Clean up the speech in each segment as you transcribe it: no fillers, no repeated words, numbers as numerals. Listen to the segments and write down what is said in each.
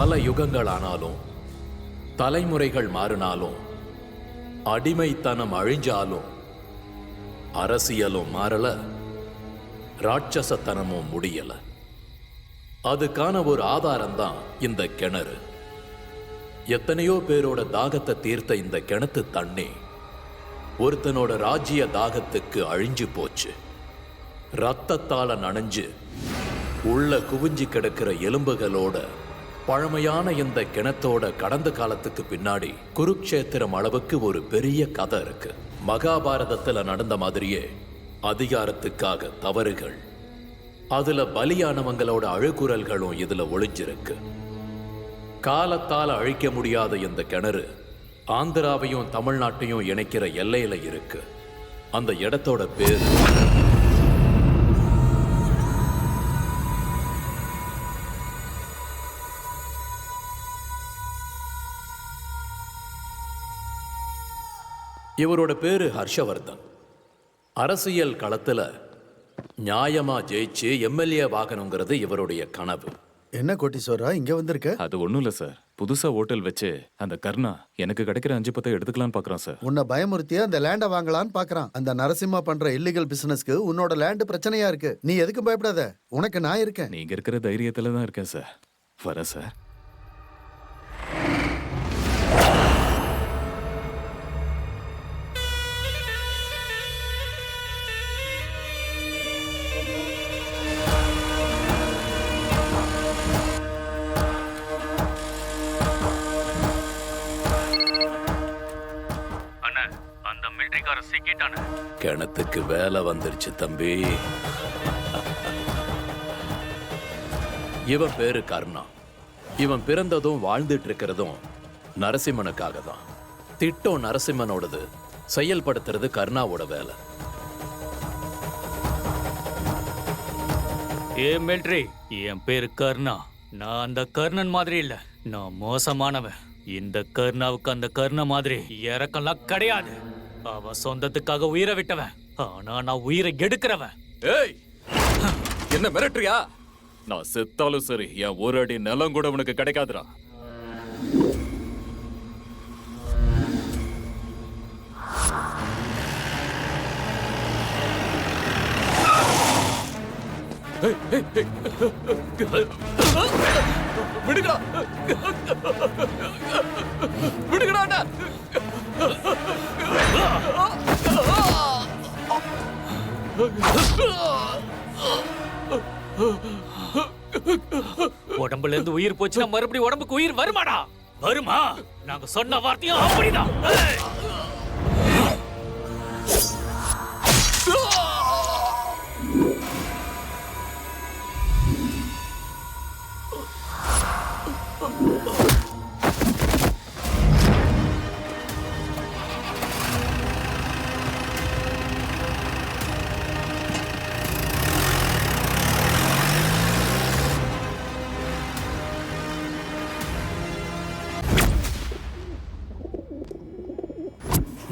பல யுகங்கள் ஆனாலும் தலைமுறைகள் மாறினாலும் அடிமைத்தனம் அழிஞ்சாலும் அரசியலும் மாறல, ராட்சசத்தனமும் முடியல. அதுக்கான ஒரு ஆதாரம் தான் இந்த கிணறு. எத்தனையோ பேரோட தாகத்தை தீர்த்த இந்த கிணத்து தண்ணி ஒருத்தனோட ராஜ்ய தாகத்துக்கு அழிஞ்சு போச்சு. ரத்தத்தால நனைஞ்சு உள்ள குவிஞ்சு கிடக்கிற எலும்புகளோட பழமையான இந்த கிணத்தோட கடந்த காலத்துக்கு பின்னாடி குருக்ஷேத்திரம் அளவுக்கு ஒரு பெரிய கதை இருக்கு. மகாபாரதத்துல நடந்த மாதிரியே அதிகாரத்துக்காக தவறுகள், அதுல பலியானவங்களோட அழுகுரல்களும் இதுல ஒளிஞ்சிருக்கு. காலத்தால் அழிக்க முடியாத இந்த கிணறு ஆந்திராவையும் தமிழ்நாட்டையும் இணைக்கிற எல்லையில இருக்கு. அந்த இடத்தோட பேரு இவரோட பேரு ஹர்ஷவர்தன். அரசியல் களத்துல நியாயமா ஜெயிச்சு எம்எல்ஏ வாகனங்கிறது இவருடைய கனவு. என்ன கோட்டீஸ்வரா இங்க வந்திருக்க? அது ஒண்ணும் இல்ல சார், புதுசா ஹோட்டல் வச்சு அந்த கர்ணா எனக்கு கிடைக்கிற 5-10 எடுத்துக்கலாம்னு பாக்குறான் சார். உன்னை பயமுறுத்தியா அந்த லேண்ட வாங்கலான்னு பாக்குறான். அந்த நரசிம்மா பண்ற இல்லீகல் பிசினஸ்க்கு உன்னோட லேண்ட் பிரச்சனையா இருக்கு. நீ எதுக்கும் பயப்படாத, உனக்கு நான் இருக்கேன். நீங்க இருக்கிற தைரியத்துல தான் இருக்கேன் சார். வர சார். கிணத்துக்கு வேலை வந்துருச்சு தம்பி. இவன் பேரு கர்ணா. இவன் பிறந்ததும் வாழ்ந்துட்டு இருக்கிறதும் நரசிம்மனுக்காக தான். திட்டம் நரசிம்மனோடது, செயல்படுத்துறது கர்ணாவோட வேலை. ஏ மிலிட்டரி, என் பேரு கர்ணா. நான் அந்த கர்ணன் மாதிரி இல்ல, நான் மோசமானவன். இந்த கர்ணாவுக்கு அந்த கர்ண மாதிரி இறக்கெல்லாம் கிடையாது. அவன் சொந்தத்துக்காக உயிரை விட்டவன், ஆனா நான் உயிரை எடுக்கிறவன். ஏய், என்ன மிரட்டுறியா? நான் செத்தாலும் சரி, என் ஒரு அடி நிலம் கூட உனக்கு கிடைக்காதுடா. விடுங்கடா, விடுங்கடா. உடம்புல இருந்து உயிர் போச்சுன்னா மறுபடியும் உடம்புக்கு உயிர் வருமாடா? வருமா? நாங்க சொன்ன வார்த்தையும் அப்படிதான்.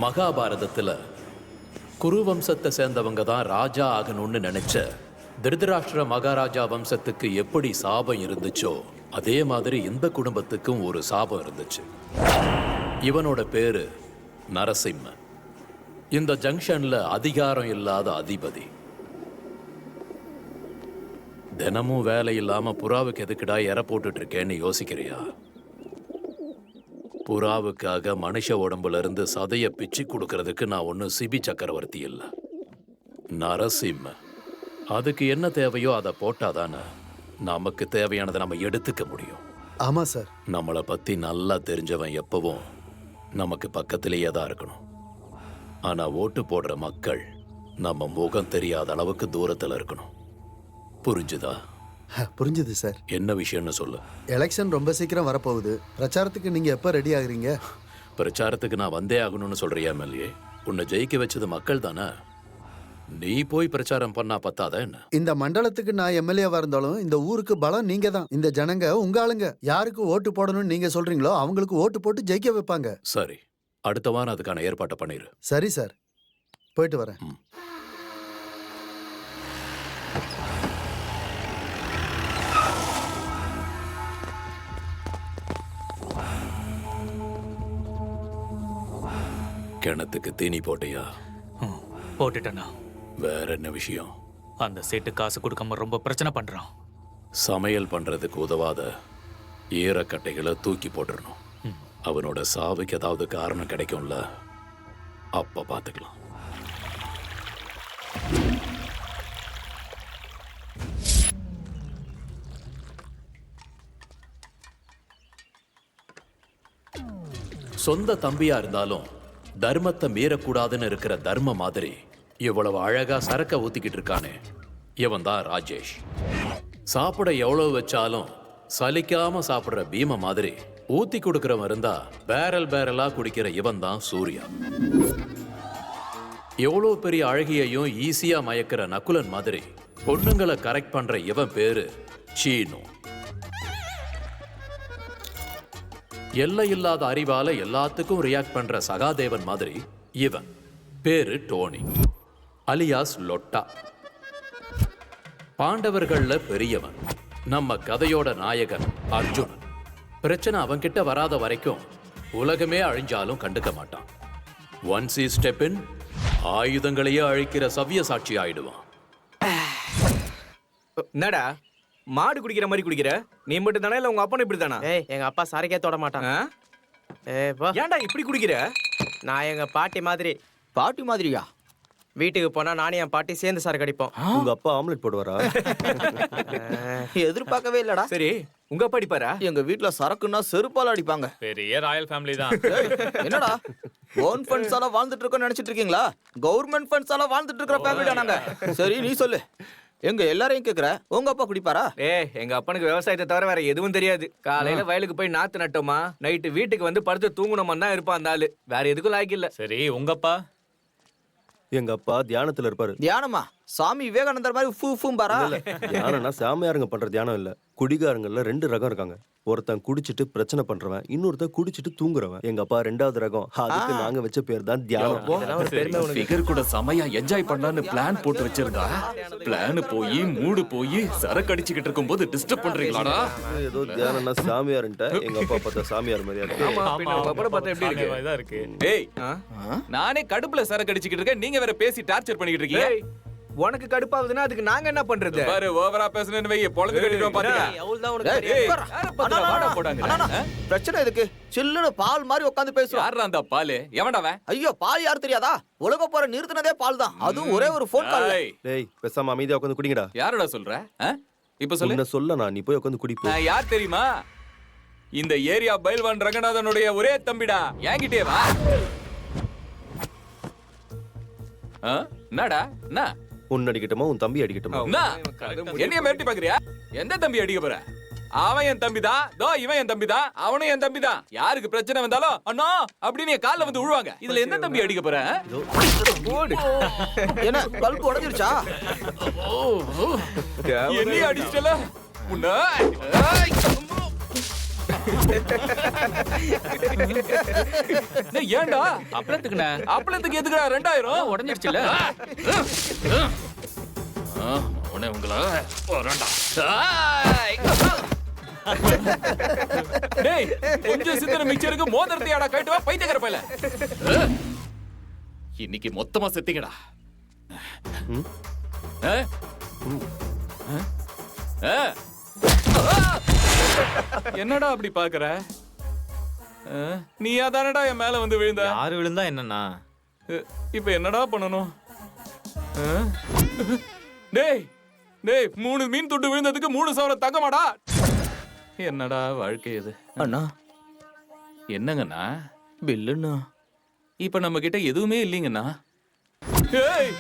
மகாபாரதத்துல குரு வம்சத்தை சேர்ந்தவங்க தான் ராஜா ஆகணும்னு நினைச்ச திருதராஷ்டிர மகாராஜா வம்சத்துக்கு எப்படி சாபம் இருந்துச்சோ அதே மாதிரி இந்த குடும்பத்துக்கும் ஒரு சாபம் இருந்துச்சு. இவனோட பேரு நரசிம்ம. இந்த ஜங்ஷன்ல அதிகாரம் இல்லாத அதிபதி. தினமும் வேலை இல்லாம புறாவுக்கு எதுக்குடா எற போட்டுட்டு இருக்கேன்னு யோசிக்கிறியா? புறாவுக்காக மனுஷ உடம்புல இருந்து சதைய பிச்சு கொடுக்கறதுக்கு நான் ஒன்னும் சிபி சக்கரவர்த்தி இல்ல, நரசிம்ம. அதுக்கு என்ன தேவையோ அதை போட்டாதானே நமக்கு தேவையானதை நம்ம எடுத்துக்க முடியும். ஆமா சார். நம்மளை பத்தி நல்லா தெரிஞ்சவன் எப்பவும் நமக்கு பக்கத்திலேயே தான் இருக்கணும். ஆனா ஓட்டு போடுற மக்கள் நம்ம முகம் தெரியாத அளவுக்கு தூரத்துல இருக்கணும். புரிஞ்சுதா? புரிஞ்சுது சார். என்ன விஷயம்னு சொல்லு. எலெக்ஷன் ரொம்ப சீக்கிரம் வரப்போகுது. பிரச்சாரத்துக்கு நீங்க எப்ப ரெடி ஆகுறீங்க? பிரச்சாரத்துக்கு நான் வந்தே ஆகணும்னு சொல்றியா எம்எல்ஏ? உன்னை ஜெயிக்க வச்சது மக்கள் தானே. நீ போய் பிரச்சாரம் பண்ணா பத்தாத என்ன? இந்த மண்டலத்துக்கு நான் எம்எல்ஏவா இருந்தாலும் இந்த ஊருக்கு பலம் நீங்க தான். இந்த ஜனங்க உங்க ஆளுங்க. யாருக்கு ஓட்டு போடணும்னு நீங்க சொல்றீங்களோ அவங்களுக்கு ஓட்டு போட்டு ஜெயிக்க வைப்பாங்க. சரி, அடுத்த வாரம் அதுக்கான ஏற்பாட்டை பண்ணிரு. சரி சார், போயிட்டு வரேன். கிணத்துக்கு தீனி போட்டியா? போட்டுட்டேண்ணா. வேற என்ன விஷயம்? அந்த சேட்டு காசு கொடுக்காம ரொம்ப பிரச்சனை பண்றான். சமையல் பண்றதுக்கு உதவாத ஈரக்கட்டைகளை தூக்கி போட்டுறணும். அவனோட சாவுக்கு ஏதாவது காரணம் கிடைக்கும்ல, அப்ப பாத்துக்கலாம். சொந்த தம்பியா இருந்தாலும் தர்மத்தை மீறக்கூடாதுன்னு இருக்கிற தர்ம மாதிரி இவ்வளவு அழகா சரக்க ஊத்திக்கிட்டு இருக்கானே, இவன் தான் ராஜேஷ். சாப்பிட எவ்வளவு வச்சாலும் சலிக்காம சாப்பிடுற பீம மாதிரி ஊத்தி கொடுக்கிறவன் இருந்தா பேரல் பேரலா குடிக்கிற இவன் தான் சூர்யா. எவ்வளவு பெரிய அழகியையும் ஈஸியா மயக்கிற நக்குலன் மாதிரி பொண்ணுங்களை கரெக்ட் பண்ற இவன் பேரு சீனு. எல்லை இல்லாத அறிவால எல்லாத்துக்கும் ரியாக்ட் பண்ற சகாதேவன் மாதிரி இவன் பேரு டோனி அலியாஸ் லொட்டா. பாண்டவர்கள்ல பெரியவன், நம்ம கதையோட நாயகன் அர்ஜுனன். பிரச்சனை அவன்கிட்ட வராத வரைக்கும் உலகமே அழிஞ்சாலும் கண்டுக்க மாட்டான். ஒன்ஸ் he step in, ஆயுதங்களையே அழிக்கிற சவ்ய சாட்சி ஆயிடுவான். என்னடா மாடு குடிக்கிற மாதிரி குடிக்கிற? நீ மட்டும் தானே இல்ல உங்க அப்பனும் இப்படி தானா? ஏய் எங்க அப்பா சரக்கே தொட மாட்டான். ஏய் பா, ஏன்டா இப்படி குடிக்கிற? நான் எங்க பாட்டி மாதிரி. பாட்டி மாதிரியா? வீட்டுக்கு போனா நானும் என் பாட்டி சேர்ந்து சரக்கு அடிப்போம். உங்க அப்பா ஆம்லெட் போடுவாரா? எதிர்பார்க்கவே இல்லடா. சரி உங்க அப்பா அடிப்பாரா? எங்க வீட்ல சரக்குன்னா செருப்பால அடிப்பாங்க. பெரிய ராயல் ஃபேமிலி தான். என்னடா ஓன் ஃபண்ட்ஸால வாழ்ந்துட்டு இருக்கோம்னு நினைச்சிட்டு இருக்கீங்களா? கவர்மெண்ட் ஃபண்ட்ஸால வாழ்ந்துட்டு இருக்கிற ஃபேமிலிடா நாங்க. சரி நீ சொல்லு, எங்க எல்லாரையும் கேக்குற, உங்க அப்பா குடிப்பாரா? எங்க அப்பனுக்கு விவசாயத்தை தவிர வேற எதுவும் தெரியாது. காலையில வயலுக்கு போய் நாத்து நட்டோமா, நைட்டு வீட்டுக்கு வந்து படுத்து தூங்கணுமா தான் இருப்பான் அந்த ஆளு. வேற எதுக்கும் லாய்க்கு இல்ல. சரி உங்கப்பா? எங்க அப்பா தியானத்துல இருப்பாரு. தியானமா? சாமி விவேகானந்தர் மாதிரி ஃபூ ஃபூம் பாரா? தியானம்னா சாமியாருங்க பண்ற தியானம் இல்ல. குடிகாரங்கள்ல 2 ரகம் இருக்காங்க. ஒருத்தன் குடிச்சிட்டு பிரச்சனை பண்றவன், இன்னொருத்தன் குடிச்சிட்டு தூங்குறவன். எங்க அப்பா 2வது ரகம். அதுக்கு நாங்க வச்ச பேர் தான் தியானம். இதெல்லாம் ஒரு பெருமை உனக்கு. ஃபிகர் கூட சமையா என்ஜாய் பண்ணலாம்னு பிளான் போட்டு வச்சிருந்தா, பிளான் போய் மூடு போய் சரக்கு அடிச்சுக்கிட்டு இருக்கும்போது டிஸ்டர்ப் பண்றீங்களாடா? ஏதோ தியானம்னா சாமியாருன்ட்ட எங்க அப்பா பார்த்தா சாமியார் மாதிரியா இருக்கு. ஆமா, பின்ன உங்க அப்பனை பார்த்தா எப்படி இருக்கு? ஏய், நானே கடுப்புல சரக்கு அடிச்சுக்கிட்டு இருக்கேன், நீங்க வேற பேசி டார்ச்சர் பண்ணிக்கிட்டு இருக்கீங்க. ஏய், உனக்கு கடுப்பாகுதுன்னா அதுக்கு நாங்க என்ன பண்றது? பாரு ஓவரா பேசுனேன்னு வை, பொளந்து கட்டிடுவோம் பாத்துக்க. எவ்வளவுதான் உனக்கு ஏய், தெரியும்? உட்கார்றா. அண்ணா, அண்ணா, போடாங்க. அண்ணா, அண்ணா, பிரச்சனை எதுக்கு? சில்லுன்னு பால் மாதிரி உட்காந்து பேசுவோம். யாரா அந்த பாலு? எவன்டாவன்? ஐயோ, பால் யார் தெரியாதா? உலக போற நிறுத்தினதே பால் தான். அதுவும் ஒரே ஒரு போன் கால். ஏய், டேய் பேசாம அமைதியா உட்காந்து குடிங்கடா. யாரோட சொல்ற? இப்ப சொல்லு. உன்னை சொல்ல நான், நீ போய் உட்காந்து குடிப்போ. நான் யார் தெரியுமா? இந்த ஏரியா பைல்வான் ரங்கநாதனுடைய ஒரே தம்பிடா. என்கிட்டே வா. என்னடா? என்ன? உன் அடிக்கட்டுமா உன் தம்பி அடிக்கட்டுமா? என்ன? என்னைய மிரட்டி பாக்குறியா? எந்த தம்பி அடிக்க போற? அவன் என் தம்பிதான், இவன் என் தம்பிதான், அவனும் என் தம்பிதான். யாருக்கு பிரச்சனை வந்தாலும் அண்ணா அப்படின்னு என் கால்ல வந்து விழுவாங்க. இதுல எந்த தம்பி அடிக்க போற? என்ன பல்ப் உடைஞ்சிருச்சா? என்னைய அடிச்சல உன்ன. ஏன்டா அப்பளத்துக்குண்ணே. அப்பளத்துக்கு எதுக்குடா 2000 உடஞ்சிருச்சுல. உன்னை உங்களா டேய், கொஞ்சம் சித்தன மிச்சருக்கு மோதிரத்தையாடா கட்டுவா பைத்தியக்கார பையல. இன்னைக்கு மொத்தமா செத்தீங்கடா. என்னடா அப்படி பாக்குற? நீயா தானடா என் மேல வந்து விழுந்த? யாரு விழுந்தா என்னன்னா? இப்ப என்னடா பண்ணணும்? டேய் டேய், 3 மீன் துண்டு விழுந்ததுக்கு 3,000 தங்கமாடா. என்னடா வாழ்க்கை இது? அண்ணா என்னங்கண்ணா? பில்லுண்ணா. இப்ப நம்ம கிட்ட எதுவுமே இல்லைங்கண்ணா. ஏய்,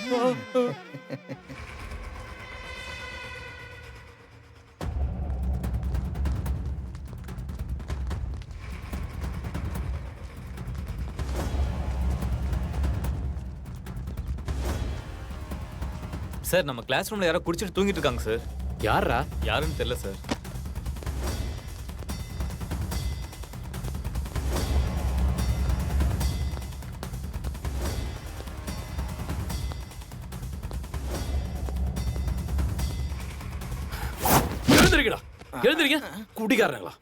சார் நம்ம கிளாஸ் ரூம்ல யாரோ குடிச்சிட்டு தூங்கிட்டு இருக்காங்க சார். யாரா? யாருன்னு தெரியல சார். எழுந்திருக்கடா, எழுந்திருக்க. குடிக்காரங்களா?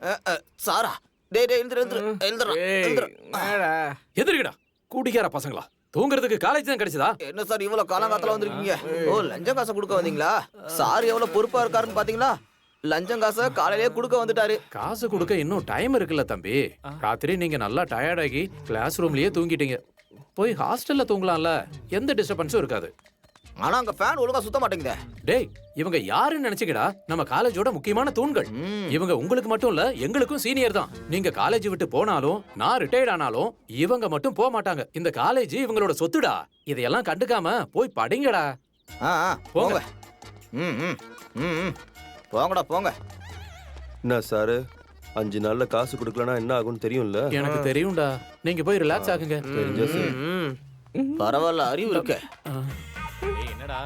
சாரா? டேய் டேய், எழுந்துரு எழுந்துரு எழுந்துரு ஏய், எழுந்துரு. என்னடா? எதிர்க்கடா. குடிக்கார பசங்களா, தூங்குறதுக்கு காலேஜ் தான் கிடைச்சதா? என்ன சார் இவ்வளவு காலங்காலத்துல வந்திருக்கீங்க? ஓ, லஞ்ச காசை கொடுக்க வந்தீங்களா? சார் எவ்வளவு பொறுப்பா இருக்காருன்னு பாத்தீங்களா? லஞ்சம் காசை காலையிலேயே கொடுக்க வந்துட்டாரு. காசு கொடுக்க இன்னும் டைம் இருக்குல்ல தம்பி. ராத்திரி நீங்க நல்லா டயர்ட் ஆகி கிளாஸ் ரூம்லயே தூங்கிட்டீங்க. போய் ஹாஸ்டல்ல தூங்கலாம்ல, எந்த டிஸ்டர்பன்ஸும் இருக்காது. ஆனா அங்க ஃபேன் ஒழுங்கா சுத்த மாட்டேங்குதே. டேய், இவங்க யாருன்னு நினைச்சுக்கடா? நம்ம காலேஜோட முக்கியமான தூண்கள். இவங்க உங்களுக்கு மட்டும் இல்ல, எங்களுக்கும் சீனியர் தான். நீங்க காலேஜ் விட்டு போனாலும், நான் ரிட்டையர்ட் ஆனாலும் இவங்க மட்டும் போக மாட்டாங்க. இந்த காலேஜ் இவங்களோட சொத்துடா. இதையெல்லாம் கண்டுக்காம போய் படிங்கடா. போங்க. ம் ம் ம் ம். போங்கடா போங்க. என்ன சாரு, 5 நாள்ல காசு கொடுக்கலனா என்ன ஆகும்னு தெரியும்ல? எனக்கு தெரியும்டா. நீங்க போய் ரிலாக்ஸ் ஆகுங்க. தெரிஞ்சா சரி. பரவாயில்ல, அறிவு இருக்கு. ஏய் என்னடா